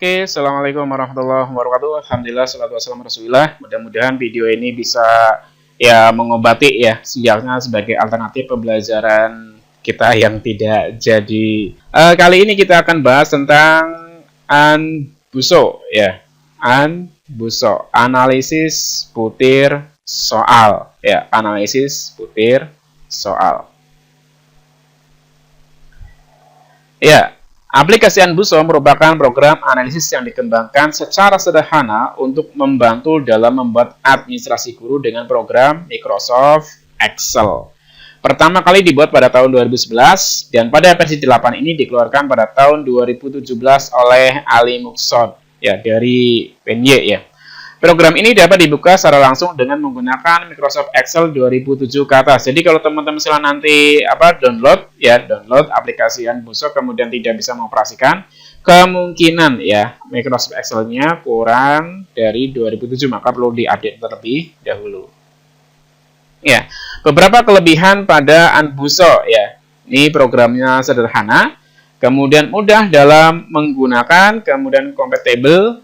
Oke, Assalamualaikum warahmatullahi wabarakatuh. Alhamdulillah, salatu wassalamu rasulillah. Mudah-mudahan video ini bisa mengobati sinyalnya sebagai alternatif pembelajaran kita yang tidak jadi. Kali ini kita akan bahas tentang ANBUSO ANBUSO, analisis butir soal analisis butir soal. Aplikasi ANBUSO merupakan program analisis yang dikembangkan secara sederhana untuk membantu dalam membuat administrasi guru dengan program Microsoft Excel. Pertama kali dibuat pada tahun 2011 dan pada versi 8 ini dikeluarkan pada tahun 2017 oleh Ali Muxon dari PNY. Program ini dapat dibuka secara langsung dengan menggunakan Microsoft Excel 2007 ke atas. Jadi kalau teman-teman misalnya nanti download aplikasi ANBUSO kemudian tidak bisa mengoperasikan, kemungkinan Microsoft Excel-nya kurang dari 2007, maka perlu diupdate terlebih dahulu. Beberapa kelebihan pada ANBUSO ini programnya sederhana, kemudian mudah dalam menggunakan, kemudian kompatibel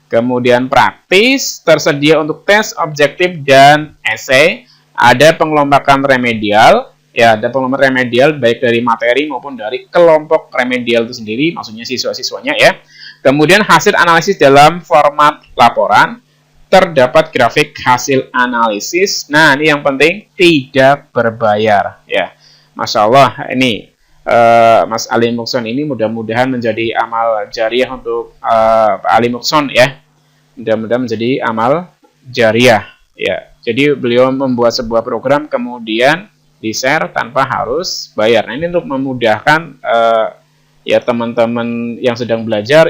kemudian praktis, tersedia untuk tes objektif dan esai, ada pengelompokan remedial, ada pengelompokan remedial baik dari materi maupun dari kelompok remedial itu sendiri, maksudnya siswa-siswanya Kemudian hasil analisis dalam format laporan, terdapat grafik hasil analisis. Nah, ini yang penting, tidak berbayar Masya Allah, ini Mas Ali Muxon ini mudah-mudahan menjadi amal jariah untuk Ali Muxon mudah-mudahan menjadi amal jariah Jadi beliau membuat sebuah program kemudian di-share tanpa harus bayar. Nah, ini untuk memudahkan teman-teman yang sedang belajar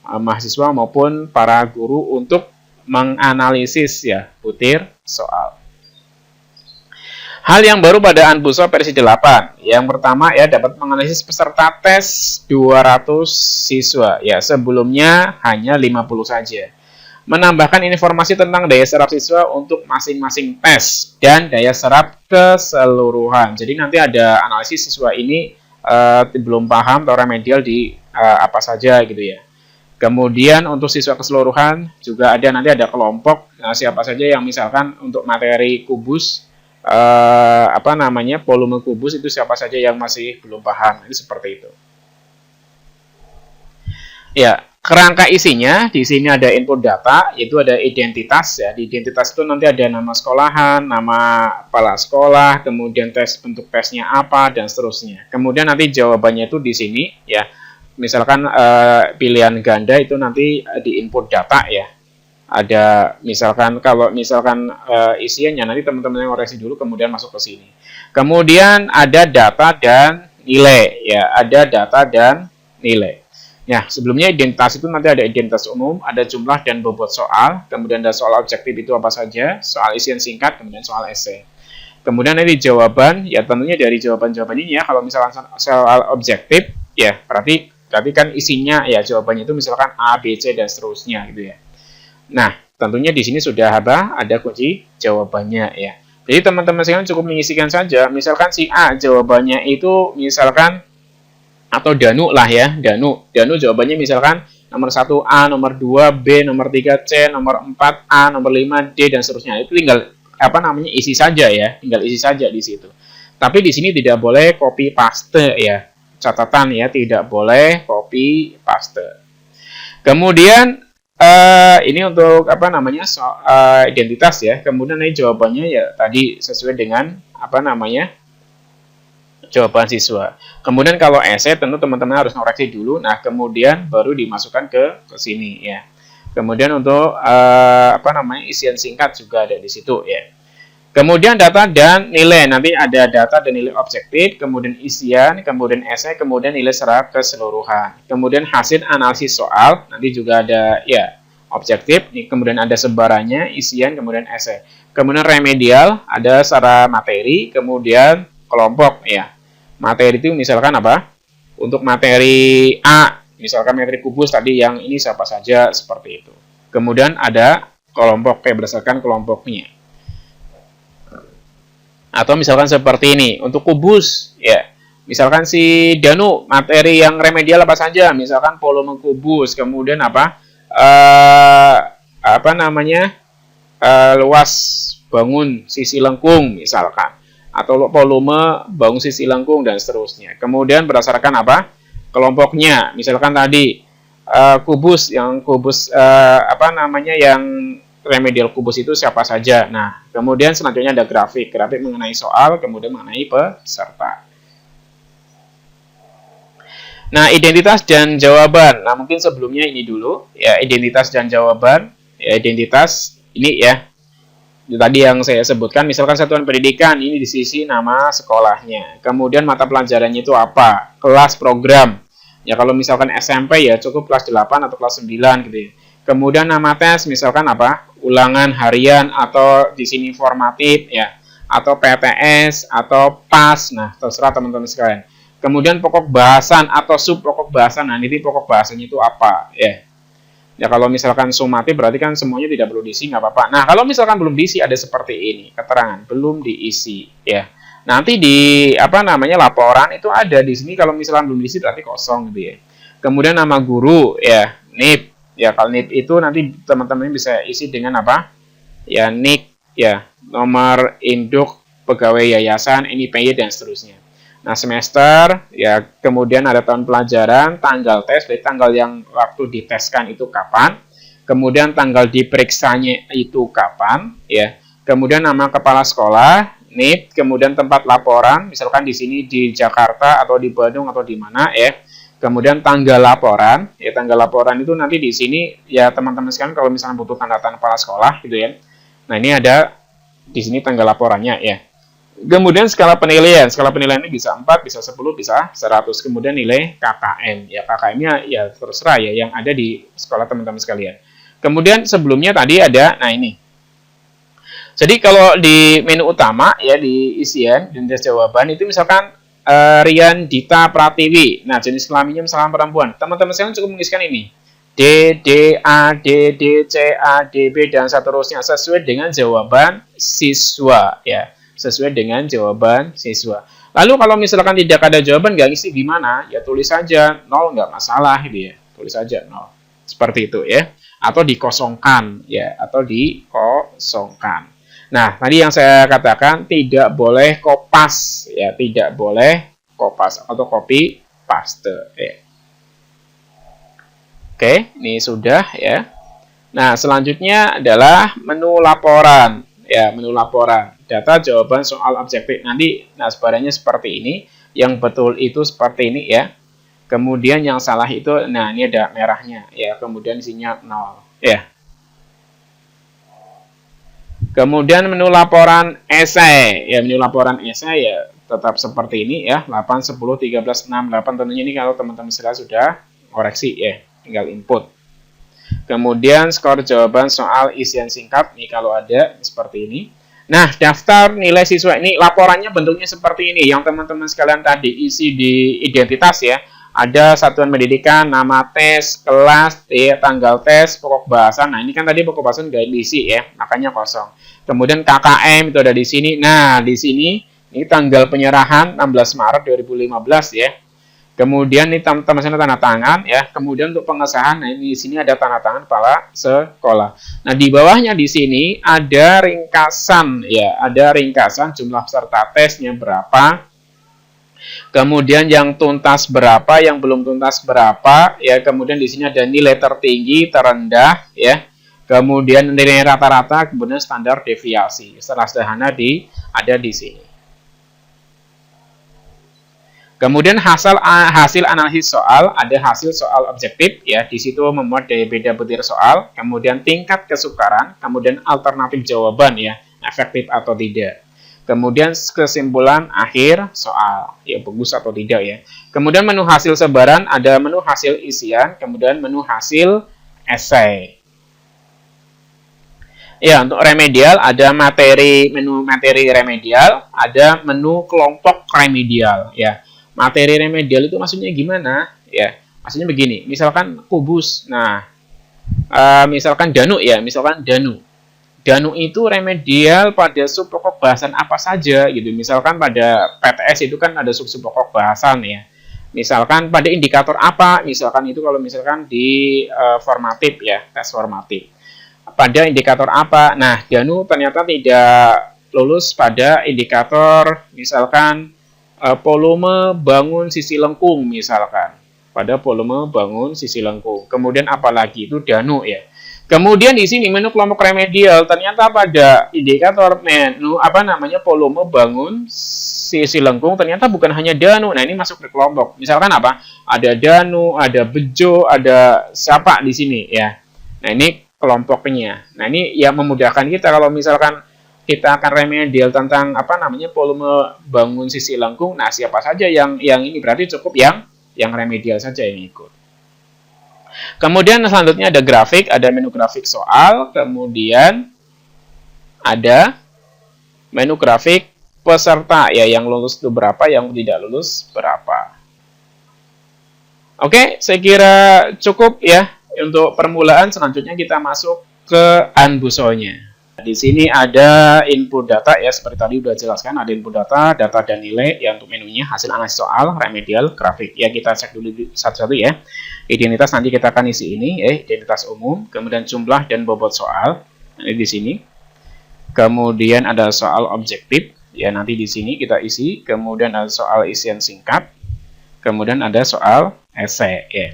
mahasiswa maupun para guru untuk menganalisis butir soal. Hal yang baru pada ANBUSO versi 8. Yang pertama dapat menganalisis peserta tes 200 siswa. Sebelumnya hanya 50 saja. Menambahkan informasi tentang daya serap siswa untuk masing-masing tes dan daya serap keseluruhan. Jadi nanti ada analisis siswa ini belum paham atau remedial di apa saja gitu Kemudian untuk siswa keseluruhan juga nanti ada kelompok siapa saja yang misalkan untuk materi kubus volume kubus itu siapa saja yang masih belum paham. Ini seperti itu. Kerangka isinya di sini ada input data, yaitu ada identitas Di identitas itu nanti ada nama sekolahan, nama kepala sekolah, kemudian bentuk tesnya apa dan seterusnya. Kemudian nanti jawabannya itu di sini Misalkan pilihan ganda itu nanti di input data Ada kalau misalkan isiannya nanti teman-teman yang koreksi dulu kemudian masuk ke sini. Kemudian ada data dan nilai ada data dan nilai. Sebelumnya identitas itu nanti ada identitas umum, ada jumlah dan bobot soal, kemudian ada soal objektif itu apa saja, soal isian singkat, kemudian soal esai. Kemudian nanti jawaban, tentunya dari jawaban-jawaban ini kalau misalkan soal objektif berarti kan isinya jawabannya itu misalkan A, B, C dan seterusnya gitu Nah, tentunya di sini sudah ada kunci jawabannya Jadi teman-teman sekalian cukup mengisikan saja. Misalkan si A jawabannya itu misalkan atau Danu lah Danu jawabannya misalkan nomor 1A, nomor 2B, nomor 3C, nomor 4A, nomor 5D dan seterusnya. Itu tinggal isi saja tinggal isi saja di situ. Tapi di sini tidak boleh copy paste Catatan tidak boleh copy paste. Kemudian ini untuk identitas Kemudian ini jawabannya tadi sesuai dengan jawaban siswa. Kemudian kalau esai tentu teman-teman harus ngoreksi dulu. Nah, kemudian baru dimasukkan ke sini Kemudian untuk isian singkat juga ada di situ Kemudian data dan nilai, nanti ada data dan nilai objektif, kemudian isian, kemudian esai, kemudian nilai secara keseluruhan. Kemudian hasil analisis soal, nanti juga ada objektif, kemudian ada sebarannya, isian, kemudian esai. Kemudian remedial, ada secara materi, kemudian kelompok Materi itu misalkan apa? Untuk materi A, misalkan materi kubus tadi yang ini siapa saja, seperti itu. Kemudian ada kelompok berdasarkan kelompoknya. Atau misalkan seperti ini, untuk kubus Misalkan si Danu, materi yang remedial apa saja? Misalkan volume kubus, kemudian apa namanya? Luas bangun sisi lengkung misalkan, atau volume bangun sisi lengkung dan seterusnya. Kemudian berdasarkan apa? Kelompoknya. Misalkan tadi kubus apa namanya yang remedial kubus itu siapa saja. Nah, kemudian selanjutnya ada grafik mengenai soal, kemudian mengenai peserta. Nah, identitas dan jawaban. Nah, mungkin sebelumnya ini dulu ya, identitas dan jawaban. Ya, identitas ini ya. Tadi yang saya sebutkan, misalkan satuan pendidikan ini di sisi nama sekolahnya. Kemudian mata pelajarannya itu apa? Kelas, program. Ya kalau misalkan SMP ya cukup kelas 8 atau kelas 9 gitu ya. Kemudian nama tes misalkan apa? Ulangan harian atau di sini formatif ya, atau PTS atau PAS. Nah, terserah teman-teman sekalian. Kemudian pokok bahasan atau sub pokok bahasan. Nah, ini pokok bahasanya itu apa ya? Ya kalau misalkan sumatif berarti kan semuanya tidak perlu diisi, nggak apa-apa. Nah kalau misalkan belum diisi ada seperti ini, keterangan belum diisi ya. Nanti di apa namanya laporan itu ada di sini, kalau misalkan belum diisi berarti kosong gitu ya. Kemudian nama guru ya, NIP ya. Kalau NIP itu nanti teman-teman bisa isi dengan apa? Ya NIK ya, nomor induk pegawai yayasan, NIPY dan seterusnya. Nah, semester, ya kemudian ada tahun pelajaran, tanggal tes, jadi tanggal yang waktu diteskan itu kapan, kemudian tanggal diperiksanya itu kapan, ya. Kemudian nama kepala sekolah, NIP, kemudian tempat laporan, misalkan di sini di Jakarta atau di Bandung atau di mana, ya. Kemudian tanggal laporan, ya tanggal laporan itu nanti di sini, ya teman-teman sekalian kalau misalnya butuh tanda tangan kepala sekolah, gitu ya. Nah, ini ada di sini tanggal laporannya, ya. Kemudian skala penilaian ini bisa 4, bisa 10, bisa 100. Kemudian nilai KKM. Ya KKM-nya ya terserah ya yang ada di sekolah teman-teman sekalian. Kemudian sebelumnya tadi ada, nah ini. Jadi kalau di menu utama ya di isian dan jawaban itu misalkan Rian Dita Pratiwi. Nah, jenis kelaminnya misalkan perempuan. Teman-teman sekalian cukup mengisikan ini. D, D, A, D, D, C, A, D, B dan seterusnya sesuai dengan jawaban siswa ya. Sesuai dengan jawaban siswa. Lalu kalau misalkan tidak ada jawaban, nggak ngisi gimana? Ya tulis saja 0, nggak masalah gitu ya. Tulis saja 0. Seperti itu ya. Atau dikosongkan ya, atau dikosongkan. Nah, tadi yang saya katakan tidak boleh kopas ya, tidak boleh kopas atau copy paste ya. Oke, ini sudah ya. Nah, selanjutnya adalah menu laporan. Ya, menu laporan. Data jawaban soal objektif. Nanti sebarannya seperti ini. Yang betul itu seperti ini ya. Kemudian yang salah itu, nah ini ada merahnya ya. Kemudian isinya 0 ya. Kemudian menu laporan esai. Ya, menu laporan esai ya tetap seperti ini ya. 8, 10, 13, 6, 8. Tentunya ini kalau teman-teman sudah koreksi ya. Tinggal input. Kemudian skor jawaban soal isian singkat nih kalau ada seperti ini. Nah, daftar nilai siswa ini laporannya bentuknya seperti ini. Yang teman-teman sekalian tadi isi di identitas ya. Ada satuan pendidikan, nama tes, kelas, tanggal tes, pokok bahasan. Nah, ini kan tadi pokok bahasan nggak diisi ya, makanya kosong. Kemudian KKM itu ada di sini. Nah, di sini ini tanggal penyerahan 16 Maret 2015 ya. Kemudian ini teman-teman tanda tangan ya. Kemudian untuk pengesahan, nah ini di sini ada tanda tangan kepala sekolah. Nah, di bawahnya di sini ada ringkasan ya, ada ringkasan jumlah peserta tesnya berapa. Kemudian yang tuntas berapa, yang belum tuntas berapa ya. Kemudian di sini ada nilai tertinggi, terendah ya. Kemudian nilai rata-rata, kemudian standar deviasi. Secara sederhana ada di sini. Kemudian hasil analisis soal, ada hasil soal objektif ya, di situ memuat daya beda butir soal, kemudian tingkat kesukaran, kemudian alternatif jawaban ya, efektif atau tidak. Kemudian kesimpulan akhir soal, ya bagus atau tidak ya. Kemudian menu hasil sebaran, ada menu hasil isian, kemudian menu hasil esai. Ya, untuk remedial ada menu materi remedial, ada menu kelompok remedial ya. Materi remedial itu maksudnya gimana? Ya, maksudnya begini. Misalkan kubus. Nah, misalkan Danu ya, misalkan Danu. Danu itu remedial pada sub pokok bahasan apa saja gitu. Misalkan pada PTS itu kan ada sub pokok bahasan ya. Misalkan pada indikator apa? Misalkan itu kalau misalkan di formatif ya, tes formatif. Pada indikator apa? Nah, Danu ternyata tidak lulus pada indikator misalkan volume bangun sisi lengkung misalkan. Pada volume bangun sisi lengkung. Kemudian apalagi itu Danu ya. Kemudian di sini menu kelompok remedial ternyata pada indikator menu volume bangun sisi lengkung ternyata bukan hanya Danu. Nah, ini masuk ke kelompok. Misalkan apa? Ada Danu, ada Bejo, ada siapa di sini ya. Nah, ini kelompoknya. Nah, ini yang memudahkan kita kalau misalkan kita akan remedial tentang volume bangun sisi lengkung. Nah, siapa saja yang ini berarti cukup yang remedial saja yang ikut. Kemudian selanjutnya ada grafik, ada menu grafik soal, kemudian ada menu grafik peserta ya, yang lulus itu berapa, yang tidak lulus berapa. Oke, saya kira cukup ya untuk permulaan. Selanjutnya kita masuk ke Anbusonya. Di sini ada input data ya, seperti tadi udah jelaskan, ada input data, data dan nilai ya, untuk menunya hasil analisis soal, remedial, grafik. Ya, kita cek dulu satu-satu ya. Identitas nanti kita akan isi ini ya, identitas umum, kemudian jumlah dan bobot soal. Ini di sini. Kemudian ada soal objektif ya, nanti di sini kita isi, kemudian ada soal isian singkat. Kemudian ada soal esai ya.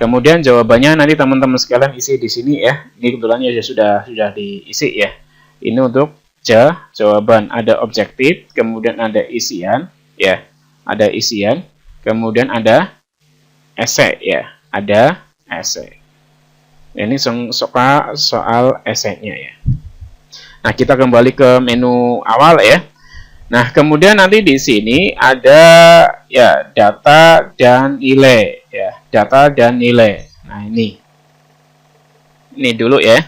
Kemudian jawabannya nanti teman-teman sekalian isi di sini ya. Ini kebetulan ya sudah diisi ya. Ini untuk jawaban, ada objektif, kemudian ada isian ya. Ada isian, kemudian ada esai ya. Ada esai. Ini soal esainya ya. Nah, kita kembali ke menu awal ya. Nah, kemudian nanti di sini ada ya data dan nilai ya, data dan nilai. Nah, ini dulu ya.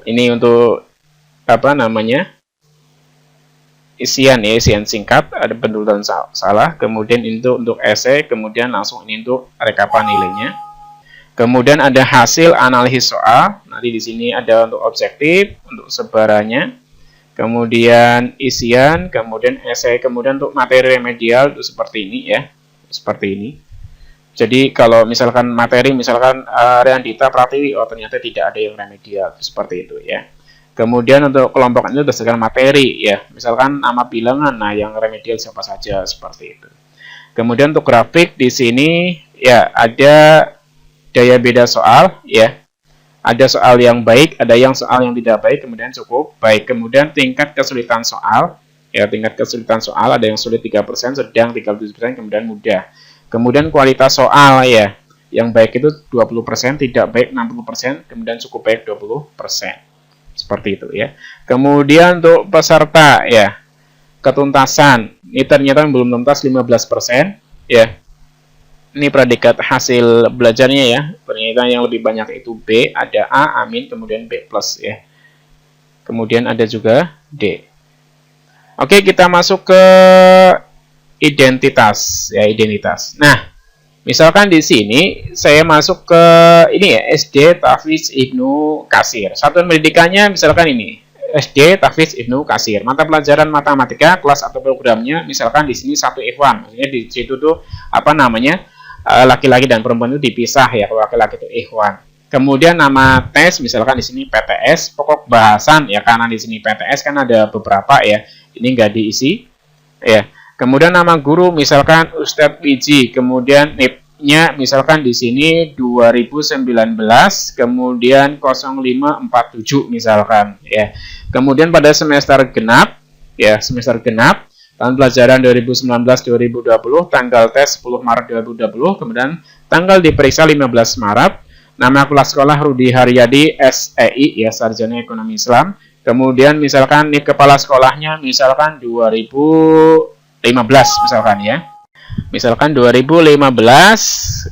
Ini untuk isian ya, isian singkat, ada benar dan salah. Kemudian itu untuk esai, kemudian langsung ini untuk rekapan nilainya. Kemudian ada hasil analisis soal. Nanti di sini ada untuk objektif, untuk sebarannya. Kemudian isian, kemudian esai, kemudian untuk materi remedial itu seperti ini ya, seperti ini. Jadi kalau misalkan materi, misalkan Riandita Pratiwi, oh ternyata tidak ada yang remedial, seperti itu ya. Kemudian untuk kelompok itu berdasarkan materi ya, misalkan nama bilangan, nah yang remedial siapa saja, seperti itu. Kemudian untuk grafik di sini ya ada daya beda soal ya. Ada soal yang baik, ada yang soal yang tidak baik, kemudian cukup baik. Kemudian tingkat kesulitan soal, ya tingkat kesulitan soal ada yang sulit 3%, sedang 37%, kemudian mudah. Kemudian kualitas soal ya, yang baik itu 20%, tidak baik 60%, kemudian cukup baik 20%. Seperti itu ya. Kemudian untuk peserta ya, ketuntasan, ini ternyata belum tuntas 15% ya. Ini predikat hasil belajarnya ya. Ternyata yang lebih banyak itu B, ada A, amin, kemudian B plus ya. Kemudian ada juga D. Oke, kita masuk ke identitas ya, identitas. Nah, misalkan di sini saya masuk ke ini ya, SD Tahfiz Ibnu Katsir. Satuan pendidikannya misalkan ini. SD Tahfiz Ibnu Katsir. Mata pelajaran matematika kelas atau programnya misalkan di sini satu ikhwan. Maksudnya di situ tuh laki-laki dan perempuan itu dipisah ya, kalau laki-laki itu ikhwan. Kemudian nama tes misalkan di sini PTS, pokok bahasan ya, karena di sini PTS kan ada beberapa ya, ini enggak diisi ya. Kemudian nama guru misalkan Ustadz Wiji, kemudian NIP-nya misalkan di sini 2019, kemudian 0547 misalkan ya. Kemudian pada semester genap ya, semester genap tahun pelajaran 2019-2020, tanggal tes 10 Maret 2020, kemudian tanggal diperiksa 15 Maret, nama kelas sekolah Rudi Haryadi SEI ya, Sarjana Ekonomi Islam. Kemudian misalkan nih kepala sekolahnya misalkan 2015 misalkan ya. Misalkan 2015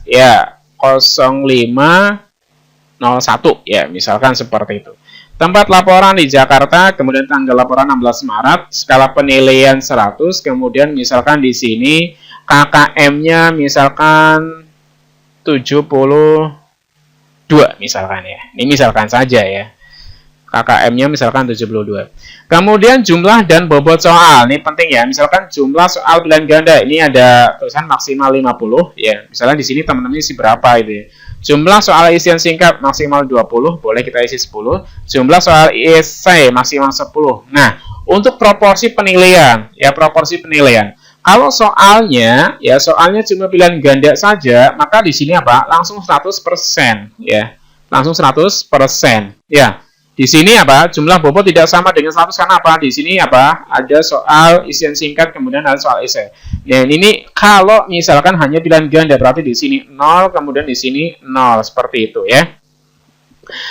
ya 0501 ya, misalkan seperti itu. Tempat laporan di Jakarta, kemudian tanggal laporan 16 Maret, skala penilaian 100, kemudian misalkan di sini KKM-nya misalkan 72 misalkan ya. Ini misalkan saja ya. KKM-nya misalkan 72. Kemudian jumlah dan bobot soal. Ini penting ya. Misalkan jumlah soal pilihan ganda. Ini ada tulisan maksimal 50 ya. Misalnya di sini teman-teman isi berapa itu ya. Jumlah soal isian singkat maksimal 20, boleh kita isi 10. Jumlah soal esai maksimal 10. Nah, untuk proporsi penilaian, ya proporsi penilaian. Kalau soalnya cuma pilihan ganda saja, maka di sini apa? Langsung 100% ya. Langsung 100%. Ya. Di sini apa? Jumlah bobot tidak sama dengan 100 karena apa? Di sini apa? Ada soal isian singkat kemudian ada soal esai. Dan ini kalau misalkan hanya pilihan ganda berarti di sini 0 kemudian di sini 0 seperti itu ya.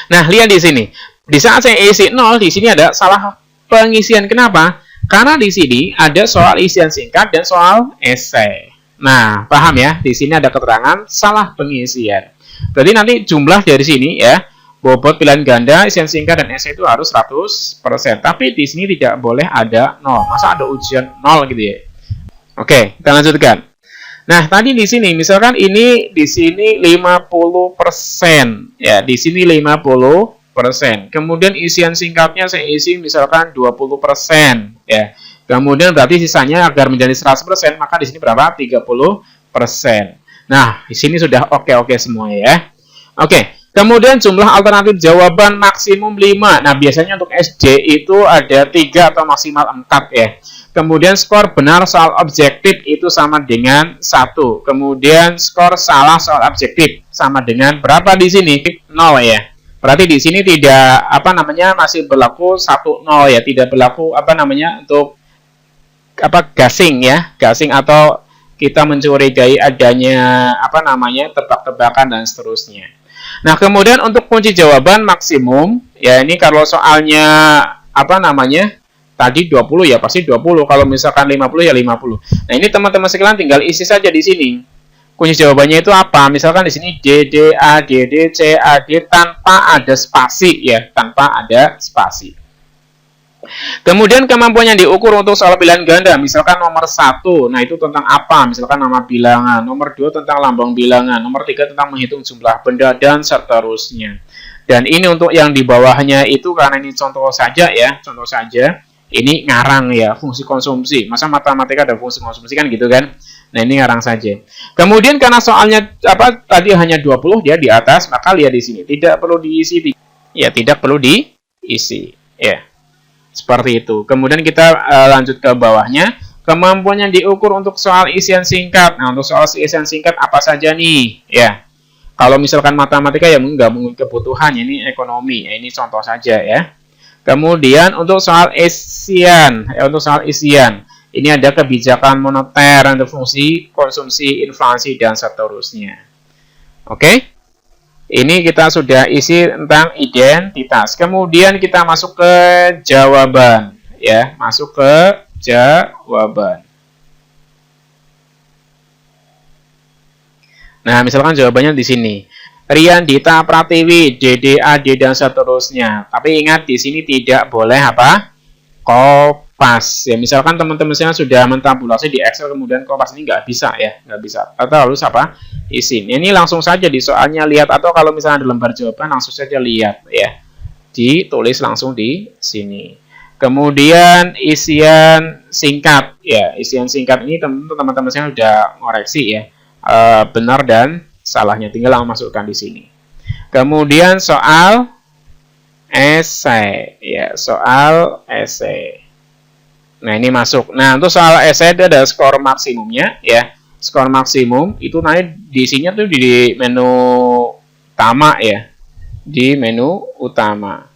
Nah, lihat di sini. Di saat saya isi 0 di sini ada salah pengisian. Kenapa? Karena di sini ada soal isian singkat dan soal esai. Nah, paham ya? Di sini ada keterangan salah pengisian. Berarti nanti jumlah dari sini ya. Bobot pilihan ganda, isian singkat, dan esai itu harus 100%. Tapi di sini tidak boleh ada 0. Masa ada ujian 0 gitu ya? Oke, kita lanjutkan. Nah, tadi di sini, misalkan ini di sini 50%. Ya, di sini 50%. Kemudian isian singkatnya saya isi misalkan 20%. Ya. Kemudian berarti sisanya agar menjadi 100%, maka di sini berapa? 30%. Nah, di sini sudah oke-oke semua ya. Oke. Kemudian jumlah alternatif jawaban maksimum 5. Nah, biasanya untuk SD itu ada 3 atau maksimal 4 ya. Kemudian skor benar soal objektif itu sama dengan 1. Kemudian skor salah soal objektif sama dengan berapa di sini? 0 ya. Berarti di sini tidak masih berlaku 1-0 ya, tidak berlaku untuk gasing ya. Gasing atau kita mencurigai adanya tebak-tebakan dan seterusnya. Nah, kemudian untuk kunci jawaban maksimum, ya ini kalau soalnya tadi 20 ya pasti 20, kalau misalkan 50 ya 50. Nah, ini teman-teman sekalian tinggal isi saja di sini. Kunci jawabannya itu apa? Misalkan di sini D, D, A, D, D, C, A, D tanpa ada spasi ya, tanpa ada spasi. Kemudian kemampuan yang diukur untuk soal pilihan ganda, misalkan nomor 1, nah itu tentang apa? Misalkan nama bilangan, nomor 2 tentang lambang bilangan, nomor 3 tentang menghitung jumlah benda, dan seterusnya. Dan ini untuk yang di bawahnya itu karena ini contoh saja ya, contoh saja. Ini ngarang ya, fungsi konsumsi. Masa matematika ada fungsi konsumsi kan gitu kan? Nah, ini ngarang saja. Kemudian karena soalnya tadi hanya 20 dia di atas, maka lihat di sini tidak perlu diisi. Ya, tidak perlu diisi. Ya. Seperti itu. Kemudian kita lanjut ke bawahnya. Kemampuan yang diukur untuk soal isian singkat. Nah, untuk soal isian singkat apa saja nih? Ya. Kalau misalkan matematika ya nggak mungkin kebutuhan, ini ekonomi. Ya, ini contoh saja ya. Kemudian untuk soal isian, ini ada kebijakan moneter untuk fungsi konsumsi, inflasi, dan seterusnya. Oke? Ini kita sudah isi tentang identitas. Kemudian kita masuk ke jawaban, ya, masuk ke jawaban. Nah, misalkan jawabannya di sini. Rian, Dita, Pratiwi, D, A, D, dan seterusnya. Tapi ingat di sini tidak boleh kopas. Ya, misalkan teman-teman saya sudah mentabulasi di Excel kemudian kopas, ini nggak bisa ya, nggak bisa. Atau harus isi. Ini langsung saja di soalnya lihat, atau kalau misalnya ada lembar jawaban langsung saja lihat ya. Ditulis langsung di sini. Kemudian isian singkat ya, isian singkat ini teman-teman saya sudah ngoreksi ya. Benar dan salahnya tinggal masukkan di sini. Kemudian soal esai ya, soal esai. Nah, ini masuk. Nah, untuk soal esai itu ada skor maksimumnya ya. Skor maksimum itu nanti diisinya tuh di menu utama ya. Di menu utama.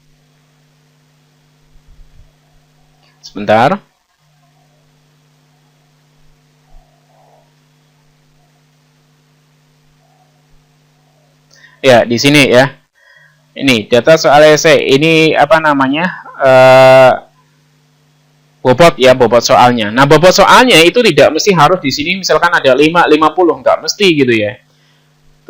Sebentar. Ya, di sini ya. Ini data soal esai. Ini bobot ya, bobot soalnya. Nah, bobot soalnya itu tidak mesti harus di sini misalkan ada 50, enggak mesti gitu ya.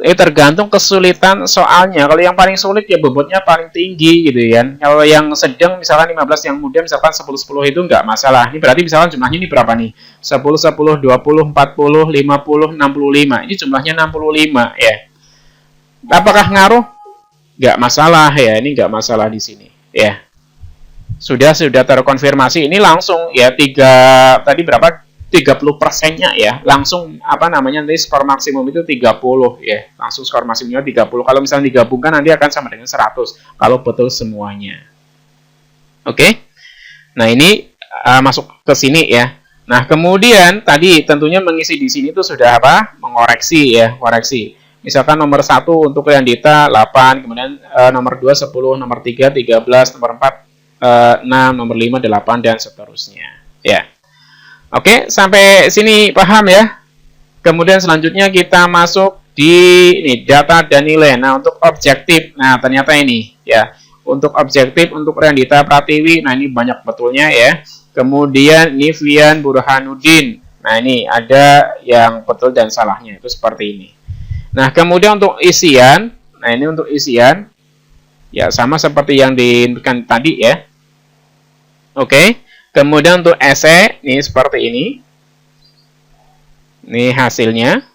Tergantung kesulitan soalnya. Kalau yang paling sulit ya bobotnya paling tinggi gitu ya. Kalau yang sedang misalkan 15, yang mudah misalkan 10 itu enggak masalah. Ini berarti misalkan jumlahnya ini berapa nih? 10, 20, 40, 50, 65. Ini jumlahnya 65 ya. Apakah ngaruh? Enggak masalah ya. Ini enggak masalah di sini. ya. Sudah terkonfirmasi ini langsung ya tadi berapa 30%-nya ya langsung nanti skor maksimum itu 30 ya, langsung skor maksimumnya 30. Kalau misalnya digabungkan nanti akan sama dengan 100 kalau betul semuanya. Oke. Nah, ini masuk ke sini ya. Nah, kemudian tadi tentunya mengisi di sini itu sudah mengoreksi ya, koreksi. Misalkan nomor 1 untuk Riandita 8, kemudian nomor 2 10, nomor 3 13, nomor 4 6, nomor 5 8 dan seterusnya ya. Oke, sampai sini paham ya. Kemudian selanjutnya kita masuk di ini data dan nilai. Nah, untuk objektif. Nah, ternyata ini ya. Untuk objektif untuk Riandita Pratiwi, nah ini banyak betulnya ya. Kemudian Nivian Burhanuddin. Nah, ini ada yang betul dan salahnya itu seperti ini. Nah, kemudian untuk isian, nah ini untuk isian ya sama seperti yang diinginkan tadi ya. Oke, kemudian untuk esai, ini seperti ini. Ini hasilnya.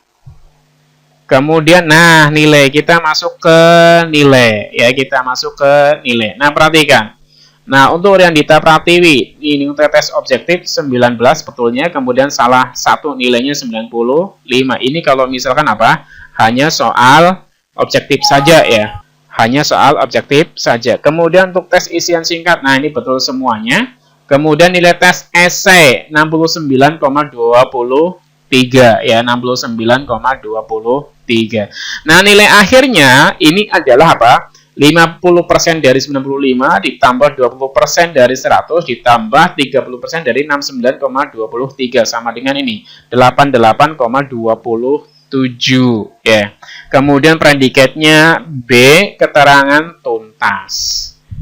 Kemudian, nah nilai, kita masuk ke nilai. Ya, kita masuk ke nilai. Nah, perhatikan. Nah, untuk Riandita Pratiwi, ini untuk tes objektif 19 betulnya, kemudian salah satu nilainya 95. Ini kalau misalkan hanya soal objektif saja ya. Hanya soal objektif saja. Kemudian untuk tes isian singkat, nah ini betul semuanya. Kemudian nilai tes esai 69,23 ya, 69,23. Nah, nilai akhirnya ini adalah 50% dari 95 ditambah 20% dari 100 ditambah 30% dari 69,23 sama dengan ini 88,27 ya. Kemudian predikatnya B, keterangan tuntas.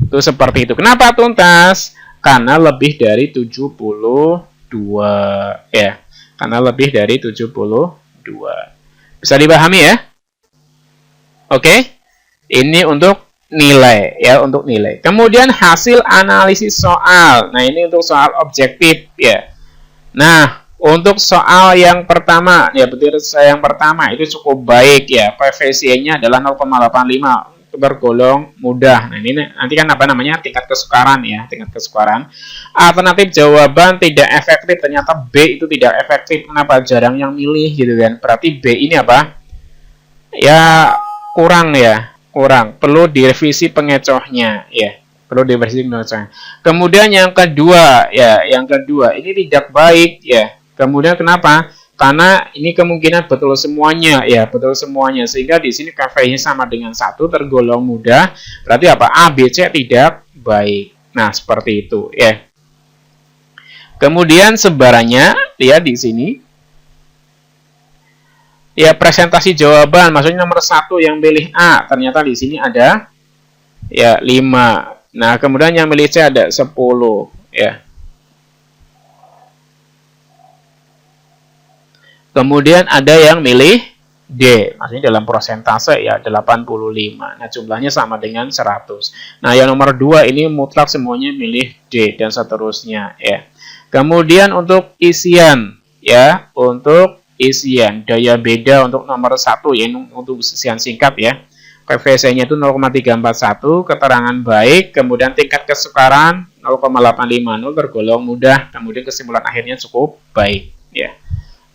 Itu seperti itu. Kenapa tuntas? Karena lebih dari 72 ya. Karena lebih dari 72. Bisa dipahami ya? Oke. Ini untuk nilai ya, untuk nilai. Kemudian hasil analisis soal. Nah, ini untuk soal objektif ya. Nah, untuk soal yang pertama, ya betul yang pertama itu cukup baik ya. Koefisiennya adalah 0,85 tergolong mudah. Nah, ini nanti kan tingkat kesukaran ya, tingkat kesukaran. Alternatif jawaban tidak efektif, ternyata B itu tidak efektif. Kenapa? Jarang yang milih gitu kan. Berarti B ini ya kurang ya, kurang. Perlu direvisi pengecohnya ya. Perlu direvisi pengecohnya. Kemudian yang kedua ya, ini tidak baik ya. Kemudian kenapa? Karena ini kemungkinan betul semuanya ya, betul semuanya. Sehingga di sini KV-nya sama dengan 1 tergolong mudah. Berarti A, B, C tidak baik. Nah, seperti itu ya. Kemudian sebarannya lihat di sini. Ya, presentasi jawaban, maksudnya nomor 1 yang pilih A, ternyata di sini ada ya 5. Nah, kemudian yang pilih C ada 10 ya. Kemudian ada yang milih D, maksudnya dalam persentase ya 85. Nah, jumlahnya sama dengan 100. Nah, yang nomor 2 ini mutlak semuanya milih D dan seterusnya ya. Kemudian untuk isian ya, untuk isian daya beda untuk nomor 1 ya, untuk isian singkat ya. PVC-nya itu 0,341, keterangan baik, kemudian tingkat kesukaran 0,850 tergolong mudah, kemudian kesimpulan akhirnya cukup baik ya.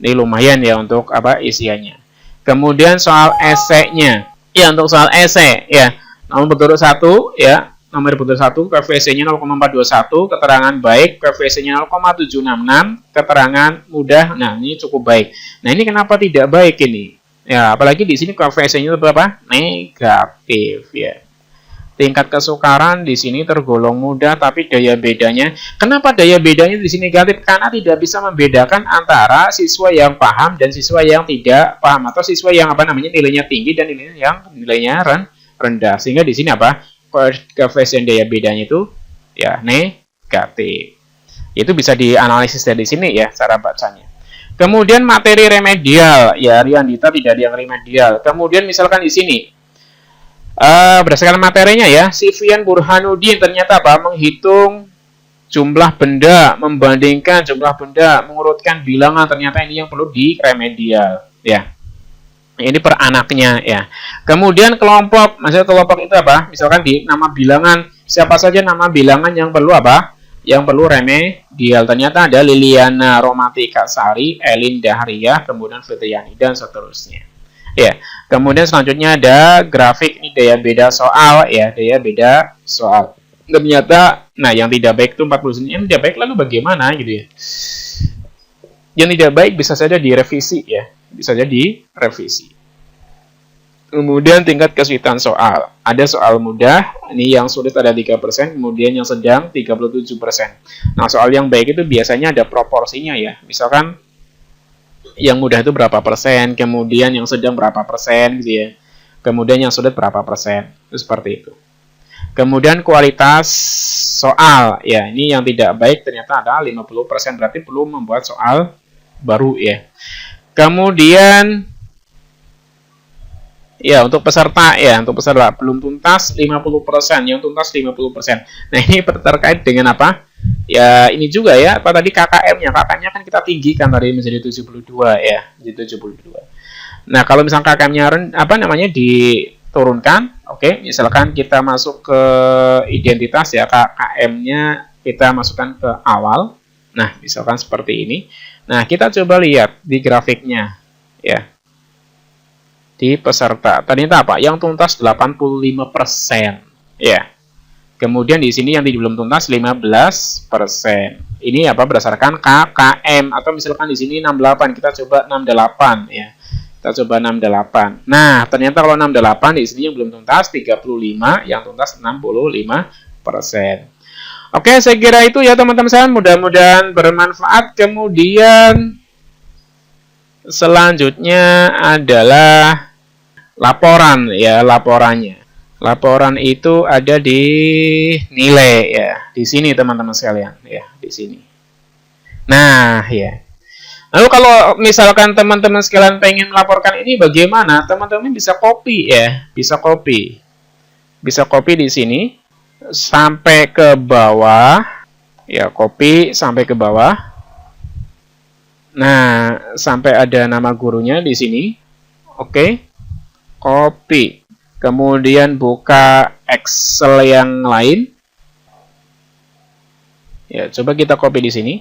Ini lumayan ya untuk isiannya. Kemudian soal esainya. Ya, untuk soal esai ya. Nomor betul 1 ya. Nomor betul 1 PVC-nya 0,421, keterangan baik, PVC-nya 0,766, keterangan mudah. Nah, ini cukup baik. Nah, ini kenapa tidak baik ini? Ya, apalagi di sini PVC-nya berapa? Negatif ya. Tingkat kesukaran di sini tergolong mudah, tapi daya bedanya, kenapa daya bedanya di sini negatif? Karena tidak bisa membedakan antara siswa yang paham dan siswa yang tidak paham, atau siswa yang nilainya tinggi dan nilainya rendah. Sehingga di sini koefisien daya bedanya itu ya negatif. Itu bisa dianalisis dari sini ya cara bacanya. Kemudian materi remedial, ya Riandita tidak ada yang remedial. Kemudian misalkan di sini berdasarkan materinya ya, Nivian Burhanuddin ternyata menghitung jumlah benda, membandingkan jumlah benda, mengurutkan bilangan, ternyata ini yang perlu diremedial ya. Ini per anaknya ya. Kemudian kelompok, maksudnya kelompok itu misalkan di nama bilangan siapa saja nama bilangan yang perlu apa? Yang perlu remedial. Ternyata ada Liliana Romatika Sari, Elin Dahriyah, kemudian Fitriani, dan seterusnya. Ya, kemudian selanjutnya ada grafik ini daya beda soal, ya, daya beda soal. Ternyata, nah yang tidak baik itu 40%. Yang tidak baik lalu bagaimana gitu ya? Yang tidak baik bisa saja direvisi ya, bisa saja direvisi. Kemudian tingkat kesulitan soal. Ada soal mudah, ini yang sulit ada 3%, kemudian yang sedang 37%. Nah, soal yang baik itu biasanya ada proporsinya ya. Misalkan yang mudah itu berapa persen, kemudian yang sedang berapa persen gitu ya. Kemudian yang sulit berapa persen. Itu seperti itu. Kemudian kualitas soal. Ya, ini yang tidak baik ternyata ada 50%, berarti perlu membuat soal baru ya. Kemudian ya, untuk peserta belum tuntas 50%, yang tuntas 50%. Nah, ini terkait dengan apa? Ya, ini juga ya, apa tadi KKM-nya. KKM-nya kan kita tinggikan tadi menjadi 72 ya, jadi 72. Nah, kalau misalnya KKM-nya diturunkan, oke, misalkan kita masuk ke identitas ya, KKM-nya kita masukkan ke awal. Nah, misalkan seperti ini. Nah, kita coba lihat di grafiknya ya. Di peserta. Ternyata apa? Yang tuntas 85%. Ya. Kemudian di sini yang belum tuntas 15%. Ini apa? Berdasarkan KKM atau misalkan di sini 68, kita coba 68 ya. Kita coba 68. Nah, ternyata kalau 68 di sini yang belum tuntas 35, yang tuntas 65%. Oke, saya kira itu ya teman-teman sekalian, mudah-mudahan bermanfaat. Kemudian selanjutnya adalah laporan ya, laporannya. Laporan itu ada di nilai ya, di sini teman-teman sekalian ya, di sini. Nah, ya. Lalu kalau misalkan teman-teman sekalian pengen melaporkan ini bagaimana? Teman-teman bisa copy ya, bisa copy. Bisa copy di sini sampai ke bawah. Ya, copy sampai ke bawah. Nah, sampai ada nama gurunya di sini. Oke. Copy. Kemudian buka Excel yang lain. Ya, coba kita copy di sini.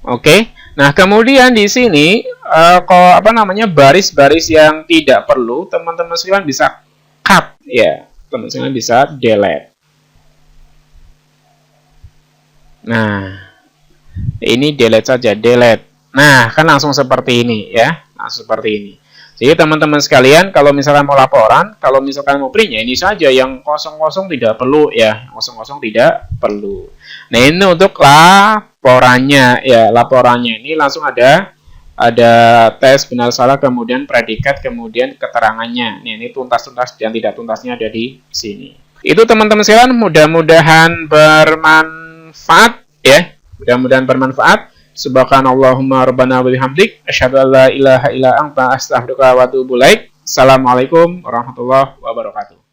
Oke. Nah, kemudian di sini baris-baris yang tidak perlu teman-teman sekalian bisa cut ya. Teman-teman sekalian bisa delete. Nah, ini delete saja, delete. Nah, kan langsung seperti ini ya. Langsung seperti ini. Jadi teman-teman sekalian, kalau misalkan mau laporan, kalau misalkan mau print, ya ini saja, yang kosong-kosong tidak perlu ya, kosong-kosong tidak perlu. Nah, ini untuk laporannya ya, laporannya ini langsung ada tes benar salah, kemudian predikat, kemudian keterangannya. Nih, ini tuntas-tuntas dan tidak tuntasnya ada di sini. Itu teman-teman sekalian, mudah-mudahan bermanfaat ya, mudah-mudahan bermanfaat. Subhanallahumma rabbana wa bihamdik asyhadu an la ilaha illa anta astaghfiruka wa atubu ilaik. Assalamualaikum warahmatullahi wabarakatuh.